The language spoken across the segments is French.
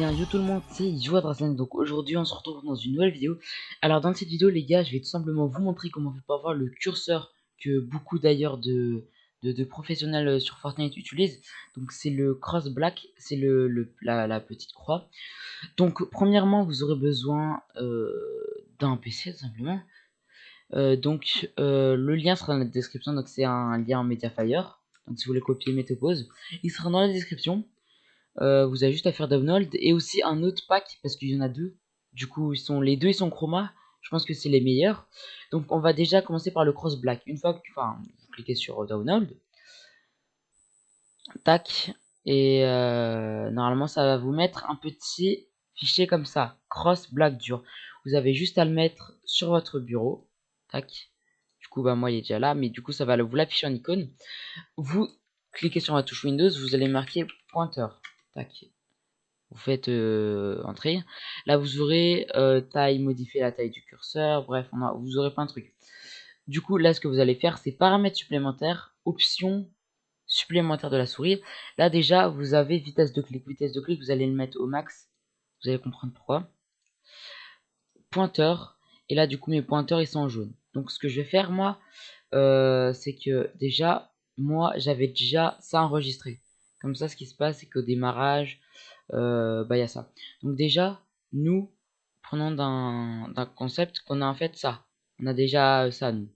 bien, yo tout le monde, c'est Yoadrazen. Donc aujourd'hui on se retrouve dans une nouvelle vidéo. Alors dans cette vidéo les gars, je vais tout simplement vous montrer comment on peut avoir le curseur que beaucoup d'ailleurs de professionnels sur Fortnite utilisent. Donc c'est le cross black, c'est la petite croix. Donc premièrement vous aurez besoin d'un PC tout simplement. Le lien sera dans la description, donc c'est un lien en Mediafire. Donc si vous voulez copier, mettez pause. Il sera dans la description. Vous avez juste à faire download et aussi un autre pack parce qu'il y en a deux. Du coup, les deux ils sont chroma. Je pense que c'est les meilleurs. Donc on va déjà commencer par le cross black. Une fois que vous cliquez sur download, tac, et normalement ça va vous mettre un petit fichier comme ça, cross black dur. Vous avez juste à le mettre sur votre bureau, tac. Du coup, bah moi il est déjà là, mais du coup ça va vous l'afficher en icône. Vous cliquez sur la touche Windows, vous allez marquer pointeur, tac. Vous faites entrer. Là, vous aurez taille, modifier la taille du curseur. Bref, vous aurez plein de trucs. Du coup, là, ce que vous allez faire, c'est paramètres supplémentaires, options supplémentaires de la souris. Là, déjà, vous avez vitesse de clic. Vitesse de clic, vous allez le mettre au max. Vous allez comprendre pourquoi. Pointeur. Et là, du coup, mes pointeurs, ils sont en jaune. Donc, ce que je vais faire, moi, c'est que déjà, moi, j'avais déjà ça enregistré. Comme ça, ce qui se passe, c'est qu'au démarrage, bah, y a ça. Donc déjà, nous, prenons d'un concept qu'on a en fait ça. On a déjà ça, nous.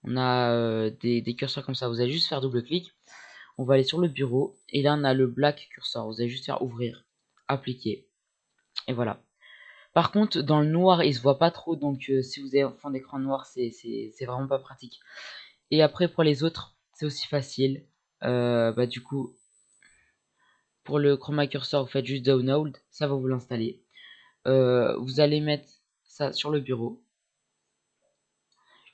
On a des curseurs comme ça. Vous allez juste faire double-clic. On va aller sur le bureau. Et là, on a le black cursor. Vous allez juste faire ouvrir, appliquer. Et voilà. Par contre, dans le noir, il se voit pas trop. Donc, si vous avez un fond d'écran noir, c'est vraiment pas pratique. Et après, pour les autres, c'est aussi facile. Bah, du coup, pour le chroma cursor, vous faites juste download. Ça va vous l'installer. Vous allez mettre ça sur le bureau.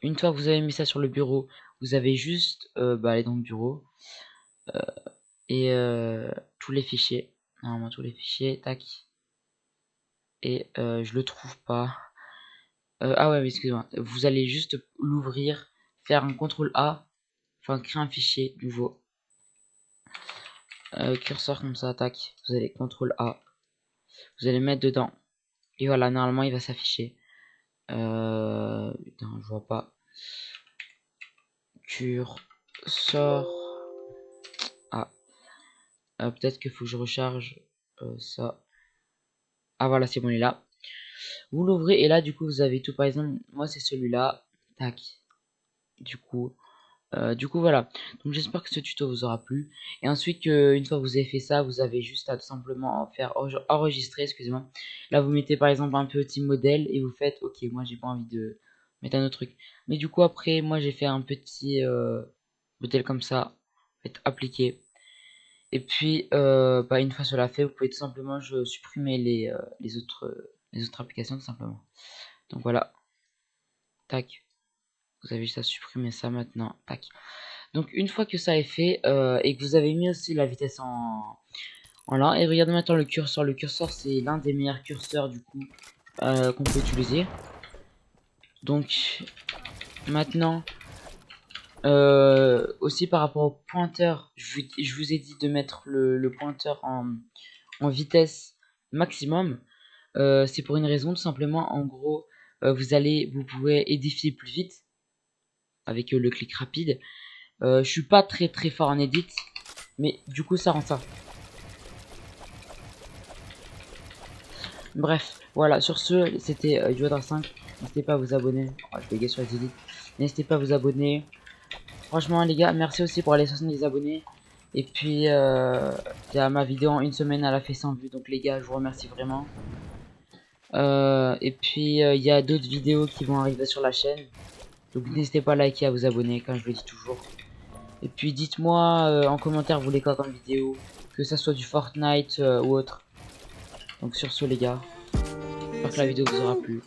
Une fois que vous avez mis ça sur le bureau, vous avez juste aller dans le bureau et tous les fichiers. Normalement tous les fichiers, tac. Et je le trouve pas. Ah ouais, excusez-moi. Vous allez juste l'ouvrir, faire un CTRL A, enfin créer un fichier nouveau. Curseur comme ça, tac. Vous allez CTRL A. Vous allez mettre dedans. Et voilà, normalement il va s'afficher. Putain, je vois pas. Curseur. Ah. Peut-être qu'il faut que je recharge ça. Ah voilà, c'est bon, il est là. Vous l'ouvrez et là, du coup, vous avez tout. Par exemple, moi, c'est celui-là. Tac. Du coup, voilà. Donc, j'espère que ce tuto vous aura plu. Et ensuite, une fois que vous avez fait ça, vous avez juste à tout simplement faire enregistrer, excusez-moi. Là, vous mettez par exemple un petit modèle et vous faites, ok, moi, j'ai pas envie de mettre un autre truc. Mais du coup, après, moi, j'ai fait un petit modèle comme ça. Faites appliquer. Et puis, une fois cela fait, vous pouvez tout simplement supprimer les autres applications, tout simplement. Donc voilà, tac. Vous avez juste à supprimer ça maintenant, tac. Donc une fois que ça est fait, et que vous avez mis aussi la vitesse en là, et regardez maintenant le curseur. Le curseur, c'est l'un des meilleurs curseurs, du coup, qu'on peut utiliser. Donc, maintenant, aussi par rapport au pointeur, je vous ai dit de mettre le pointeur en vitesse maximum. C'est pour une raison, tout simplement. En gros, vous pouvez édifier plus vite avec le clic rapide. Je suis pas très fort en edit, mais du coup ça rend ça. Bref, voilà, sur ce, c'était Yoadra5. N'hésitez pas à vous abonner. Oh, je vais sur les edits. N'hésitez pas à vous abonner. Franchement, les gars, merci aussi pour les 70 abonnés. Et puis, ma vidéo en une semaine, elle a fait 100 vues. Donc, les gars, je vous remercie vraiment. Et puis, il y a d'autres vidéos qui vont arriver sur la chaîne. Donc, n'hésitez pas à liker, à vous abonner, comme je le dis toujours. Et puis, dites-moi en commentaire, vous voulez quoi comme vidéo. Que ça soit du Fortnite ou autre. Donc, sur ce, les gars, j'espère que la vidéo vous aura plu.